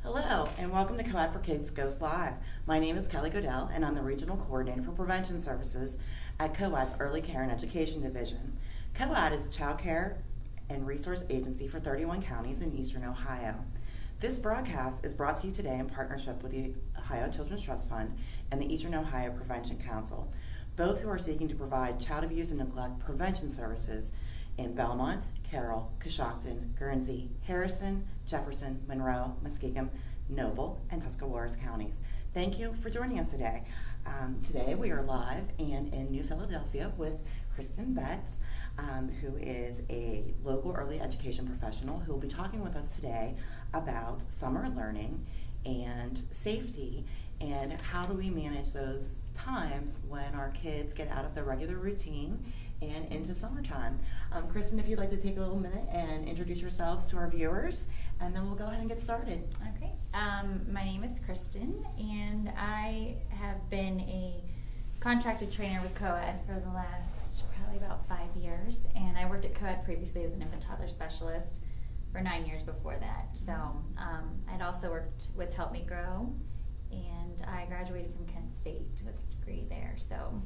Hello, and welcome to Co-Ed for Kids Goes Live. My name is Kelly Godell, and I'm the Regional Coordinator for Prevention Services at Co-Ed's Early Care and Education Division. Co-Ed is a child care and resource agency for 31 counties in eastern Ohio. This broadcast is brought to you today in partnership with the Ohio Children's Trust Fund and the Eastern Ohio Prevention Council, both who are seeking to provide child abuse and neglect prevention services in Belmont, Carroll, Coshocton, Guernsey, Harrison, Jefferson, Monroe, Muskingum, Noble, and Tuscarawas counties. Thank you for joining us today. Today we are live and in New Philadelphia with Kristen Betts, who is a local early education professional who will be talking with us today about summer learning and safety and how do we manage those times when our kids get out of their regular routine and into summertime. Kristen, if you'd like to take a little minute and introduce yourselves to our viewers, and then we'll go ahead and get started. Okay. My name is Kristen, and I have been a contracted trainer with Co-Ed for the last probably about 5 years, and I worked at Co-Ed previously as an infant toddler specialist for 9 years before that. So I'd also worked with Help Me Grow, and I graduated from Kent State with a degree there. So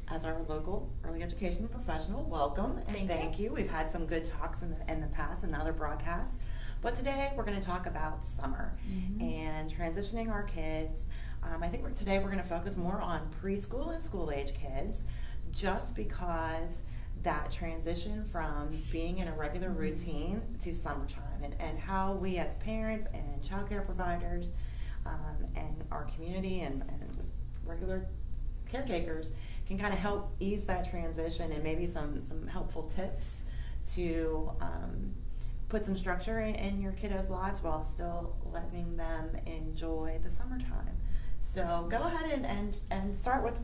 as our local early education professional, welcome and thank you. We've had some good talks in the past and other broadcasts, but today we're going to talk about summer and transitioning our kids. I think today we're going to focus more on preschool and school age kids, just because that transition from being in a regular routine to summertime and how we as parents and child care providers and our community and just regular caretakers can kind of help ease that transition and maybe some helpful tips to put some structure in your kiddos' lives while still letting them enjoy the summertime. So go ahead and start with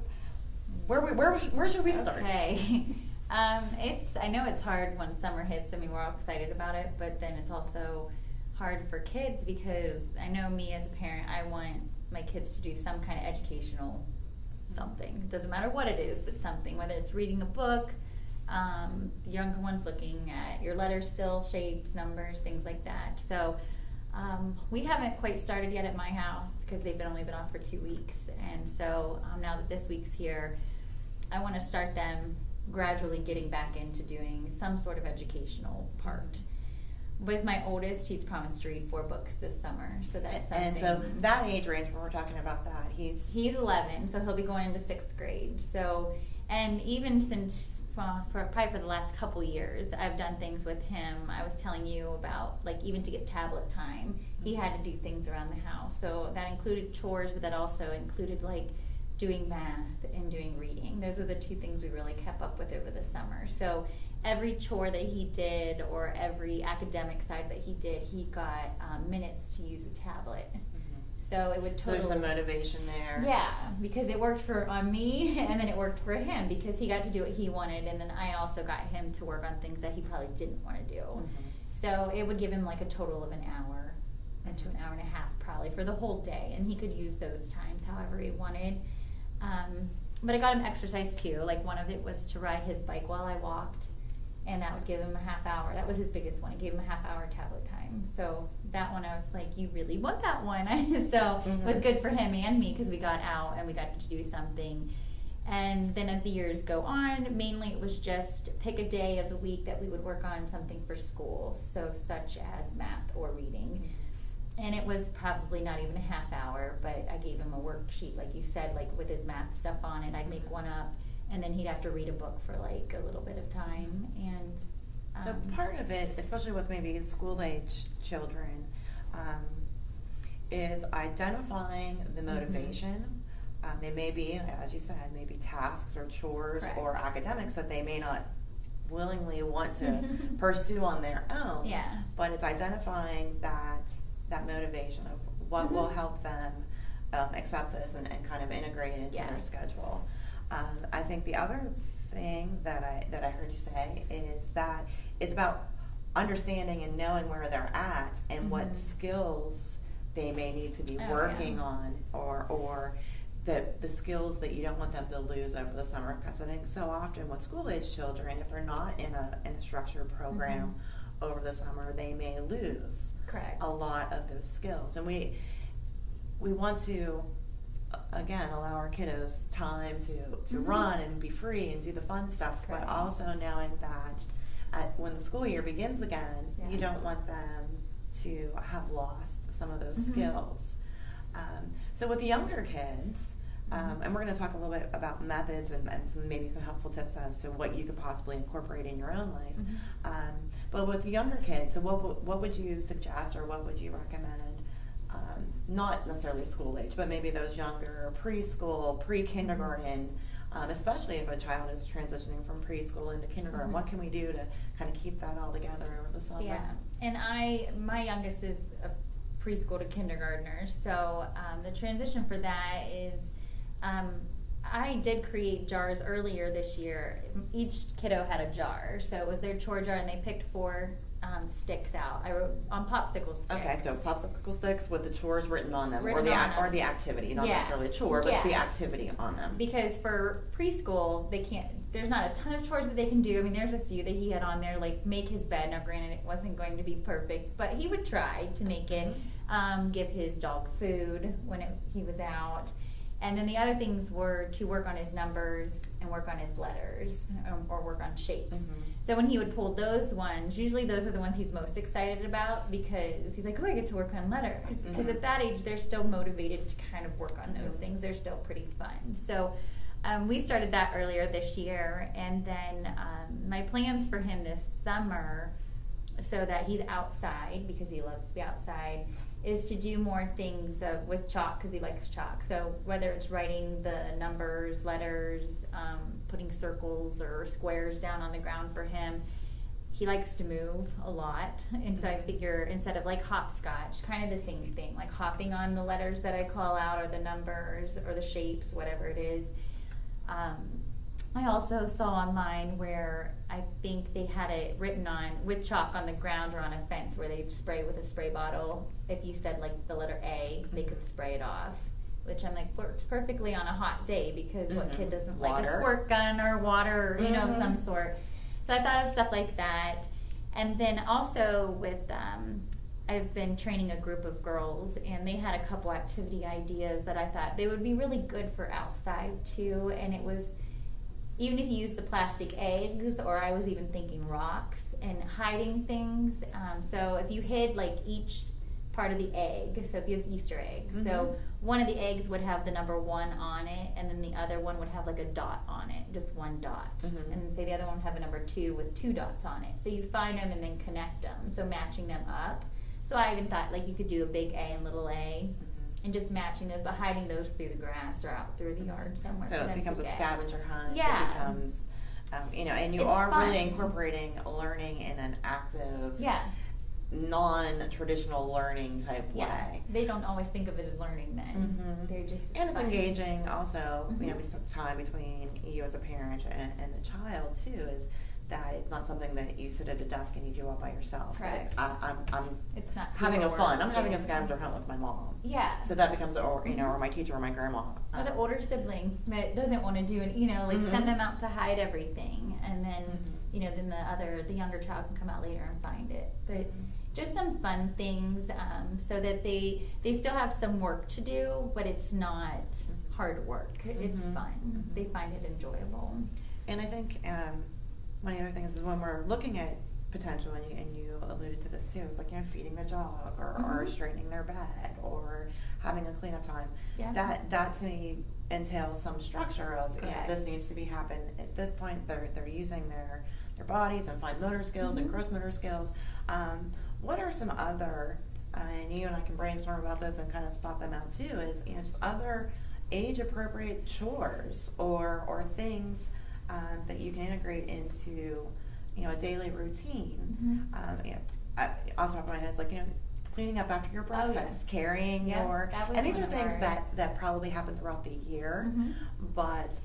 where should we start? Okay. I know it's hard when summer hits. I mean, we're all excited about it, but then it's also hard for kids because I know me as a parent, I want my kids to do some kind of educational something. It doesn't matter what it is, but something, whether it's reading a book, the younger ones looking at your letters still, shapes, numbers, things like that. So we haven't quite started yet at my house because they've only been off for 2 weeks. And so now that this week's here, I want to start them gradually getting back into doing some sort of educational part. With my oldest, he's promised to read 4 books this summer, so that's something. And so that age range, when we're talking about that, he's 11, so he'll be going into 6th grade. So, and even since probably for the last couple years, I've done things with him. I was telling you about, like, even to get tablet time, he had to do things around the house. So that included chores, but that also included, like, doing math and doing reading. Those were the 2 things we really kept up with over the summer. So every chore that he did or every academic side that he did, he got minutes to use a tablet. So it would totally... So there's some motivation there. Yeah, because it worked on me and then it worked for him because he got to do what he wanted, and then I also got him to work on things that he probably didn't want to do. So it would give him like a total of an hour to an hour and a half probably for the whole day, and he could use those times however he wanted. But I got him exercise too. Like, one of it was to ride his bike while I walked, and that would give him a half hour. That was his biggest one. It gave him a half hour tablet time. So that one I was like, you really want that one. So it was good for him and me because we got out and we got to do something. And then as the years go on, mainly it was just pick a day of the week that we would work on something for school, so such as math or reading. And it was probably not even a half hour, but I gave him a worksheet, like you said, like with his math stuff on it. I'd make one up, and then he'd have to read a book for like a little bit of time. And so part of it, especially with maybe school-age children, is identifying the motivation. It may be, as you said, maybe tasks or chores or academics that they may not willingly want to pursue on their own. Yeah. But it's identifying that motivation of what will help them accept this and kind of integrate it into their schedule. I think the other thing that I heard you say is that it's about understanding and knowing where they're at and what skills they may need to be working on, or the skills that you don't want them to lose over the summer. Because I think so often with school-age children, if they're not in a structured program over the summer, they may lose Correct. a lot of those skills. And we want to, again, allow our kiddos time to run and be free and do the fun stuff, Correct. but also knowing that when the school year begins again, you don't want them to have lost some of those skills. So with the younger kids, and we're going to talk a little bit about methods and maybe some helpful tips as to what you could possibly incorporate in your own life. But with the younger kids, so what would you suggest or what would you recommend? Not necessarily school age, but maybe those younger preschool, pre-kindergarten, especially if a child is transitioning from preschool into kindergarten. What can we do to kind of keep that all together over the summer? Yeah, and my youngest is a preschool to kindergartner, so the transition for that is I did create jars earlier this year. Each kiddo had a jar, so it was their chore jar, and they picked 4 sticks out. I wrote on popsicle sticks. Okay, so popsicle sticks with the chores written on them, Written or on them. the activity, not necessarily a chore, but the activity on them. Because for preschool, they can't. There's not a ton of chores that they can do. I mean, there's a few that he had on there, like make his bed. Now, granted, it wasn't going to be perfect, but he would try to make it. Give his dog food when he was out. And then the other things were to work on his numbers and work on his letters, or work on shapes. So when he would pull those ones, usually those are the ones he's most excited about, because he's like, oh, I get to work on letters. Because at that age, they're still motivated to kind of work on those things. They're still pretty fun. So we started that earlier this year. And then my plans for him this summer, so that he's outside, because he loves to be outside, is to do more things with chalk, because he likes chalk. So whether it's writing the numbers, letters, putting circles or squares down on the ground for him. He likes to move a lot, and so I figure instead of like hopscotch, kind of the same thing, like hopping on the letters that I call out, or the numbers, or the shapes, whatever it is. I also saw online where I think they had it written on with chalk on the ground or on a fence, where they'd spray with a spray bottle. If you said like the letter A, they could spray it off, which I'm like works perfectly on a hot day, because what kid doesn't like a squirt gun or water, or, you know, some sort. So I thought of stuff like that. And then also with I've been training a group of girls, and they had a couple activity ideas that I thought they would be really good for outside too. And it was, even if you use the plastic eggs, or I was even thinking rocks, and hiding things. So if you hid like each part of the egg, so if you have Easter eggs, so one of the eggs would have the number 1 on it, and then the other one would have like a dot on it, just 1 dot. And then say the other one would have a number 2 with 2 dots on it. So you find them and then connect them, so matching them up. So I even thought like you could do a big A and little a, and just matching those, but hiding those through the grass or out through the yard somewhere. So it becomes a scavenger hunt. Yeah. It becomes, you know, and you It's are fun. really incorporating learning in an active, Yeah. non-traditional learning type way. They don't always think of it as learning then. They're just, and it's fun. engaging also, you know, time between you as a parent and the child too, is that it's not something that you sit at a desk and you do all by yourself. Correct. I'm It's not having a pure fun. I'm work. having a scavenger hunt with my mom. Yeah. So that becomes, or you know, or my teacher or my grandma. Or the older sibling that doesn't want to do it, you know, like send them out to hide everything, and then you know, then the younger child can come out later and find it. But just some fun things, so that they still have some work to do, but it's not hard work. It's fun. They find it enjoyable. And I think one of the other things is when we're looking at potential, and you alluded to this too, is like, you know, feeding the dog, or straightening their bed, or having a cleanup time. Yeah. That to me entails some structure of, you know, Correct. this needs to be happen at this point. They're using their bodies and fine motor skills and gross motor skills. What are some other, and you and I can brainstorm about this and kind of spot them out too, is, you know, just other age appropriate chores or things that you can integrate into, you know, a daily routine. You know, off the top of my head, it's like, you know, cleaning up after your breakfast, carrying your, and these are things that probably happen throughout the year, but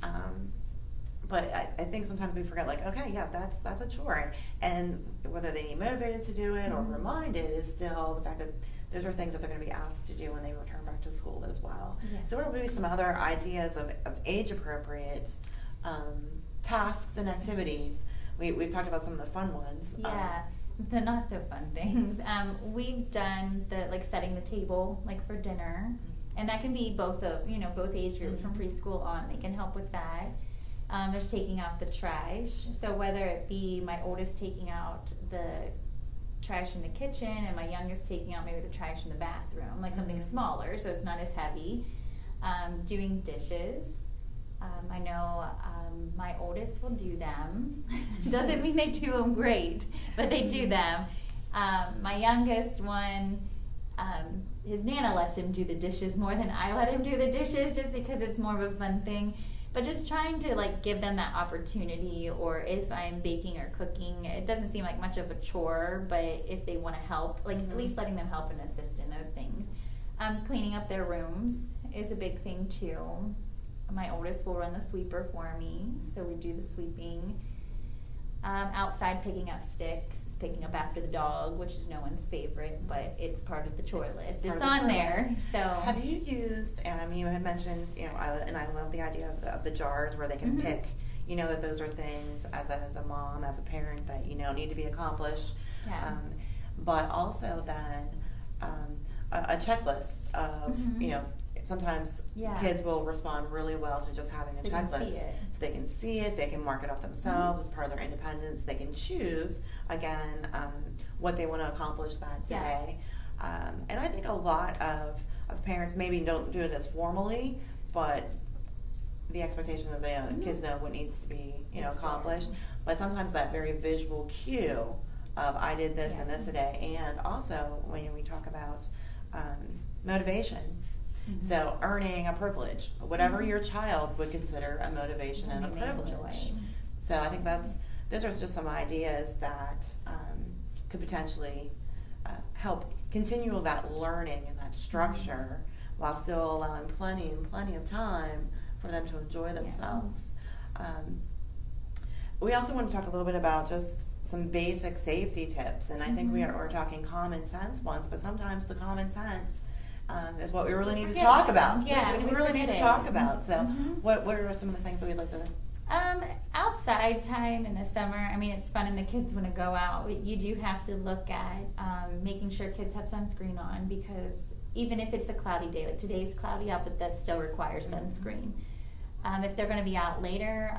I think sometimes we forget, like, okay, yeah, that's a chore, and whether they need motivated to do it or reminded is still the fact that those are things that they're going to be asked to do when they return back to school as well. Yeah. So what would be some other ideas of age appropriate tasks and activities? We've talked about some of the fun ones. Yeah. the not so fun things. We've done the like setting the table like for dinner, and that can be both of both age groups from preschool on. They can help with that. There's taking out the trash. So whether it be my oldest taking out the trash in the kitchen and my youngest taking out maybe the trash in the bathroom, like something smaller so it's not as heavy. Doing dishes. I know my oldest will do them. Doesn't mean they do them great, but they do them. My youngest one, his Nana lets him do the dishes more than I let him do the dishes, just because it's more of a fun thing. But just trying to like give them that opportunity, or if I'm baking or cooking, it doesn't seem like much of a chore, but if they want to help, like at least letting them help and assist in those things. Cleaning up their rooms is a big thing too. My oldest will run the sweeper for me, so we do the sweeping. Outside, picking up sticks, picking up after the dog, which is no one's favorite, but it's part of the chore list. It's on there. So have you used? You had mentioned, I love the idea of the jars where they can pick. That those are things as a mom, as a parent that need to be accomplished. Yeah. But also then a checklist of sometimes kids will respond really well to just having a checklist. So they can see it, they can mark it off themselves as part of their independence. They can choose, again, what they want to accomplish that day. And I think a lot of parents maybe don't do it as formally, but the expectation is kids know what needs to be accomplished. But sometimes that very visual cue of I did this and this today, and also when we talk about motivation. So earning a privilege, whatever your child would consider a motivation and a privilege. So I think those are just some ideas that could potentially help continue that learning and that structure while still allowing plenty of time for them to enjoy themselves. We also want to talk a little bit about just some basic safety tips, and I think we're talking common sense ones, but sometimes the common sense is what we really need to talk about. Yeah, we really need to talk about. So what are some of the things that we'd like to outside time in the summer, it's fun and the kids want to go out. You do have to look at making sure kids have sunscreen on, because even if it's a cloudy day, like today's cloudy out, but that still requires sunscreen. If they're going to be out later,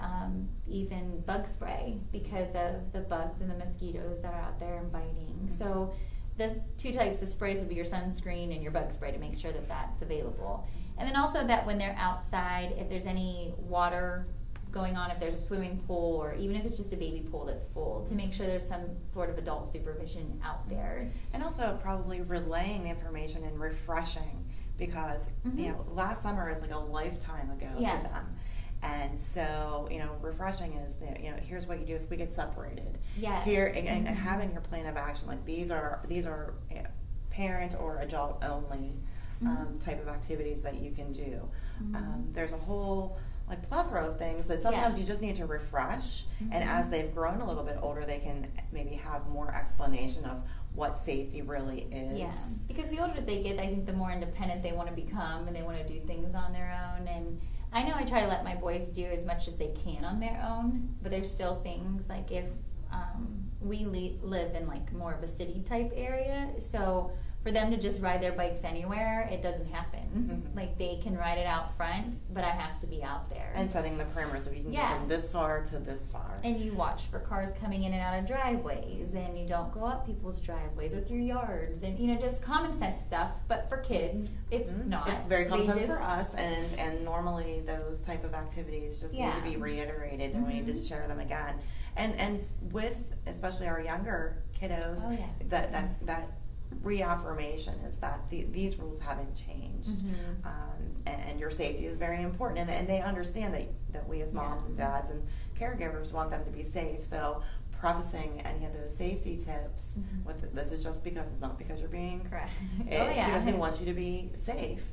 even bug spray, because of the bugs and the mosquitoes that are out there and biting. So the two types of sprays would be your sunscreen and your bug spray to make sure that that's available. And then also that when they're outside, if there's any water going on, if there's a swimming pool, or even if it's just a baby pool that's full, to make sure there's some sort of adult supervision out there. And also probably relaying the information and refreshing, because last summer is like a lifetime ago to them. And so, refreshing is that, here's what you do if we get separated. Yes. Here, and having your plan of action, like these are parent or adult only type of activities that you can do. There's a whole plethora of things that sometimes you just need to refresh, and as they've grown a little bit older, they can maybe have more explanation of what safety really is. Yeah, because the older they get, I think the more independent they want to become, and they want to do things on their own. And I know I try to let my boys do as much as they can on their own, but there's still things like if we live in more of a city type area, so for them to just ride their bikes anywhere, it doesn't happen. They can ride it out front, but I have to be out there. And setting the parameters so you can get from this far to this far. And you watch for cars coming in and out of driveways, and you don't go up people's driveways or through yards, and just common sense stuff. But for kids, it's not. It's very common sense for us, and normally those type of activities just need to be reiterated, and we need to share them again. And with especially our younger kiddos, that reaffirmation is that these rules haven't changed, and your safety is very important, and they understand that we as moms and dads and caregivers want them to be safe. So prefacing any of those safety tips with this is just because it's not because you're being correct. It's because we want you to be safe,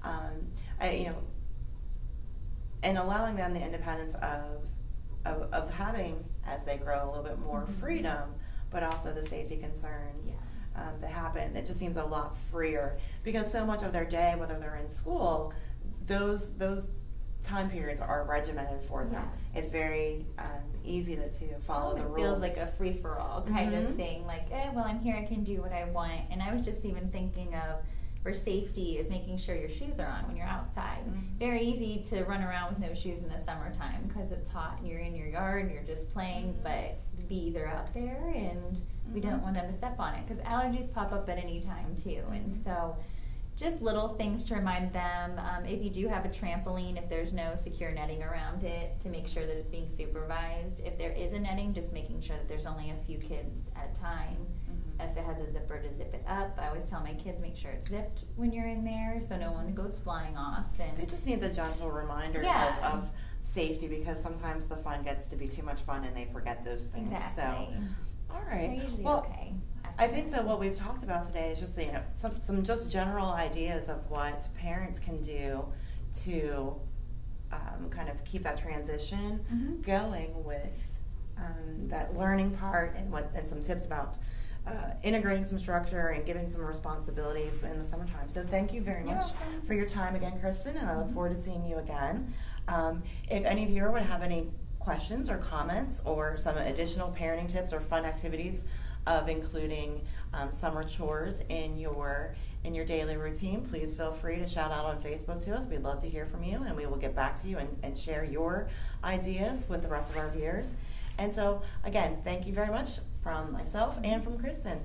and allowing them the independence of having, as they grow, a little bit more freedom, but also the safety concerns that happen. It just seems a lot freer, because so much of their day, whether they're in school, those time periods are regimented for them. Yeah. It's very easy to follow the rules. It feels like a free-for-all kind Mhm. of thing. Like, well, I'm here, I can do what I want. And I was just even thinking of, for safety, is making sure your shoes are on when you're outside. Mhm. Very easy to run around with no shoes in the summertime because it's hot and you're in your yard and you're just playing, but the bees are out there and we don't want them to step on it because allergies pop up at any time too. And so just little things to remind them. If you do have a trampoline, if there's no secure netting around it, to make sure that it's being supervised. If there is a netting, just making sure that there's only a few kids at a time. If it has a zipper, to zip it up. I always tell my kids, make sure it's zipped when you're in there so no one goes flying off. And They just need the gentle reminders Yeah. of safety, because sometimes the fun gets to be too much fun and they forget those things. exactly. So, all They're right. usually Well, okay. I think that what we've talked about today is just some just general ideas of what parents can do to kind of keep that transition Mhm. going with that learning part, and some tips about integrating some structure and giving some responsibilities in the summertime. So thank you very You're much welcome. for your time again, Kristen, and I look Mhm. forward to seeing you again. If any of you would have any questions or comments or some additional parenting tips or fun activities of including summer chores in your daily routine, please feel free to shout out on Facebook to us. We'd love to hear from you, and we will get back to you and share your ideas with the rest of our viewers. And so, again, thank you very much from myself and from Kristen.